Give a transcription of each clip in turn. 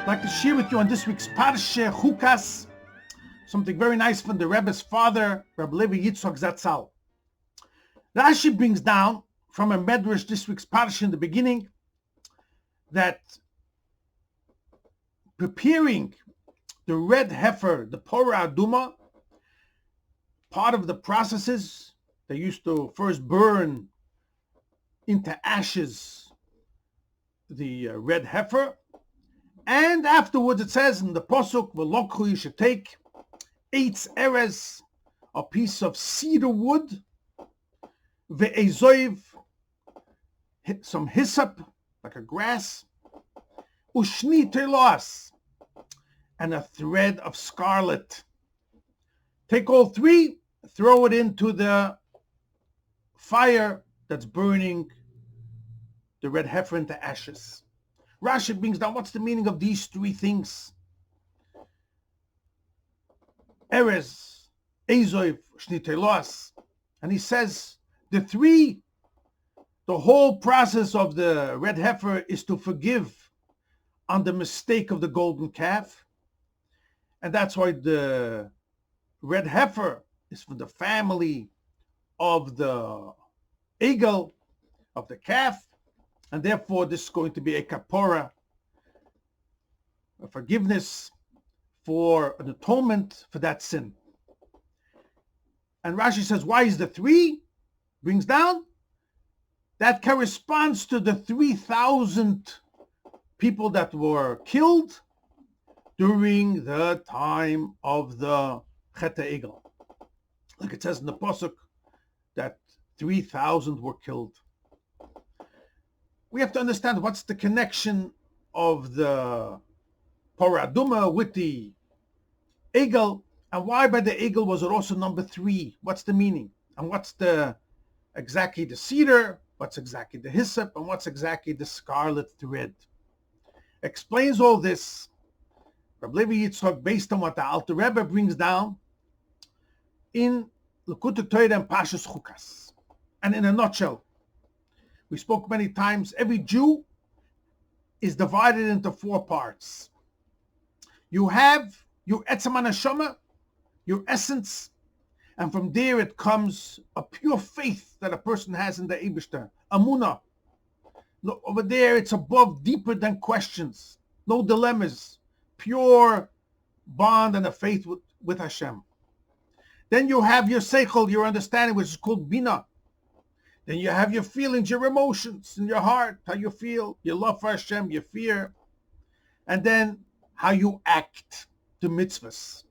I'd like to share with you on this week's Parshas Chukot something very nice from the Rebbe's father, Rabbi Levi Yitzchok Zatzal. Rashi brings down from a medrash this week's Parshas in the beginning that preparing the red heifer, the Porah Aduma, part of the processes, they used to first burn into ashes the red heifer, and afterwards it says in the Pasuk, V'lokhu, you should take eitz erez, a piece of cedar wood, ve'ezoiv, some hyssop, like a grass, ushni telos, and a thread of scarlet. Take all three, throw it into the fire that's burning the red heifer into ashes. Rashi brings down, what's the meaning of these three things? Erez, Ezoiv, Shnitelos. And he says, the whole process of the red heifer is to forgive on the mistake of the golden calf. And that's why the red heifer is from the family of the eagle, of the calf. And therefore, this is going to be a kapora, a forgiveness for an atonement for that sin. And Rashi says, why is the three? Brings down, that corresponds to the 3,000 people that were killed during the time of the Chet Egel. Like it says in the Pasuk, that 3,000 were killed. We have to understand what's the connection of the Porah Aduma with the eagle, and why by the eagle was it also number 3? What's the meaning? And what's exactly the cedar, what's exactly the hyssop, and what's exactly the scarlet thread? Explains all this Rabbi Levi Yitzchok based on what the Alter Rebbe brings down in Likutei Torah and Parshas Chukot. And in a nutshell, we spoke many times, every Jew is divided into 4 parts. You have your etzem haneshama, your essence, and from there it comes a pure faith that a person has in the Eibishter, Amunah. Over there it's above, deeper than questions, no dilemmas, pure bond and a faith with Hashem. Then you have your seichel, your understanding, which is called bina. Then you have your feelings, your emotions in your heart, how you feel, your love for Hashem, your fear, and then how you act, the mitzvahs.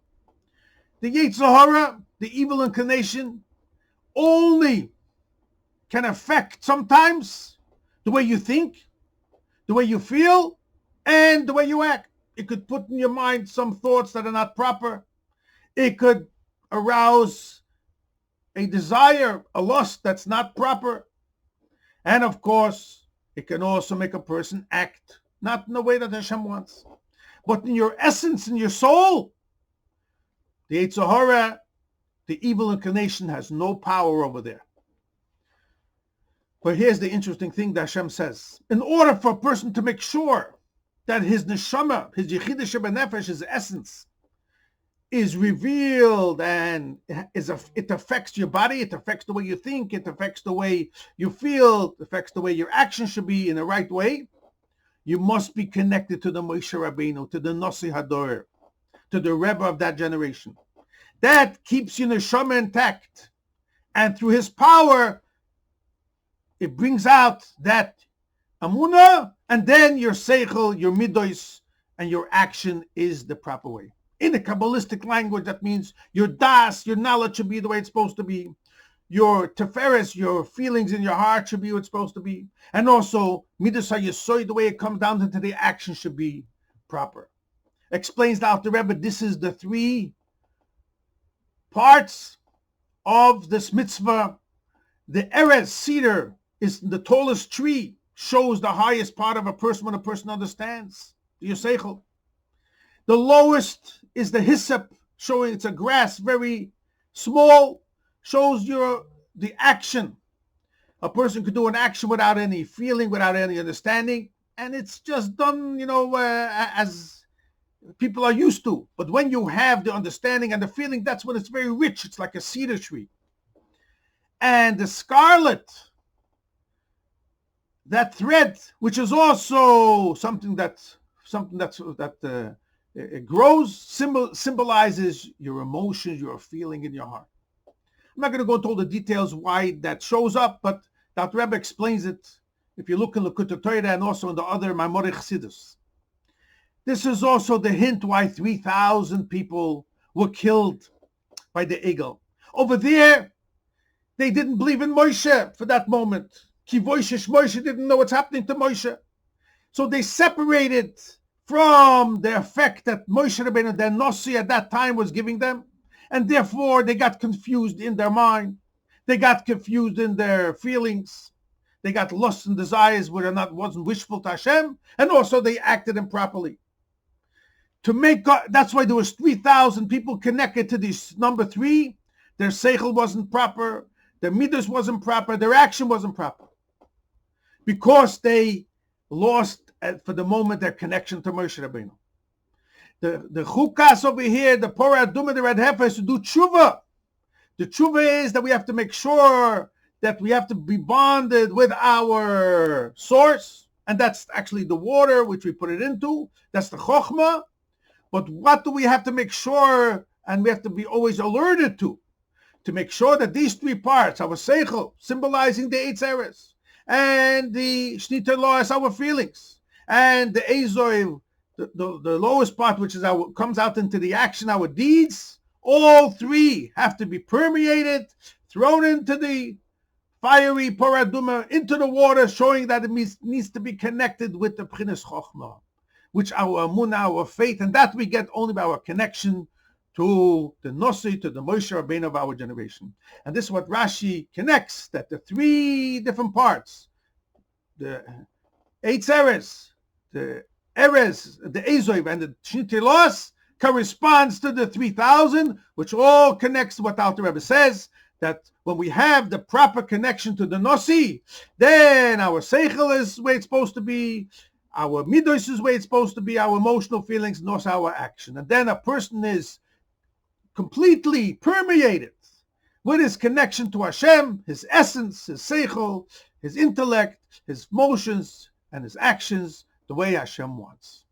The Yetzer Hara, the evil inclination, only can affect sometimes the way you think, the way you feel, and the way you act. It could put in your mind some thoughts that are not proper. It could arouse a desire, a lust that's not proper. And of course, it can also make a person act not in the way that Hashem wants. But in your essence, in your soul, the Yetzer Hara, the evil inclination, has no power over there. But here's the interesting thing that Hashem says. In order for a person to make sure that his neshama, his yechidah shebenefesh, his essence, is revealed and it affects your body, it affects the way you think, it affects the way you feel, it affects the way your action should be in the right way, you must be connected to the Moshe Rabbeinu, to the Nasi Hador, to the Rebbe of that generation. That keeps your neshama intact. And through his power, it brings out that amunah, and then your seichel, your midos, and your action is the proper way. In the Kabbalistic language, that means your das, your knowledge should be the way it's supposed to be. Your teferes, your feelings in your heart should be what it's supposed to be. And also, midas hayesoid, the way it comes down into the action should be proper. Explains the Alter Rebbe, this is the 3 parts of this mitzvah. The erez, cedar, is the tallest tree, shows the highest part of a person when a person understands. Your seichel. The lowest is the hyssop, showing it's a grass, very small, shows the action. A person could do an action without any feeling, without any understanding, and it's just done, as people are used to. But when you have the understanding and the feeling, that's when it's very rich. It's like a cedar tree. And the scarlet, that thread, which is also something that it grows, symbolizes your emotions, your feeling in your heart. I'm not going to go into all the details why that shows up, but that Rebbe explains it if you look in the Torah and also in the other Maimorei Chassidus. This is also the hint why 3,000 people were killed by the eagle. Over there, they didn't believe in Moshe for that moment. Ki voishish Moshe didn't know what's happening to Moshe. So they separated from the effect that Moshe Rabbeinu, their Nossi at that time, was giving them. And therefore, they got confused in their mind. They got confused in their feelings. They got lusts and desires where wasn't wishful to Hashem. And also they acted improperly. To make God, that's why there was 3,000 people connected to this number 3. Their seichel wasn't proper. Their midas wasn't proper. Their action wasn't proper. Because they lost, for the moment, their connection to Moshe Rabbeinu. The chukas over here, the Parah Adumah, the red heifer, is to do tshuva. The tshuva is that we have to make sure that we have to be bonded with our source, and that's actually the water which we put it into. That's the chokhmah. But what do we have to make sure, and we have to be always alerted to make sure that these 3 parts, our seichel, symbolizing the 8 eres, and the shniter loas, our feelings, and the ezoiv, the lowest part, which is comes out into the action, our deeds, all 3 have to be permeated, thrown into the fiery Parah Adumah, into the water, showing that it needs to be connected with the P'chinas Chochmah, which our emunah, our faith, and that we get only by our connection to the Nossi, to the Moshe Rabbeinu of our generation. And this is what Rashi connects, that the 3 different parts, the 8 eres, the eres, the ezoiv, and the shniter loas, corresponds to the 3,000, which all connects to what the Alter Rebbe says, that when we have the proper connection to the Nossi, then our seichel is where it's supposed to be, our midos is where it's supposed to be, our emotional feelings, and also our action. And then a person is completely permeated with his connection to Hashem, his essence, his seichel, his intellect, his emotions, and his actions, the way Hashem wants.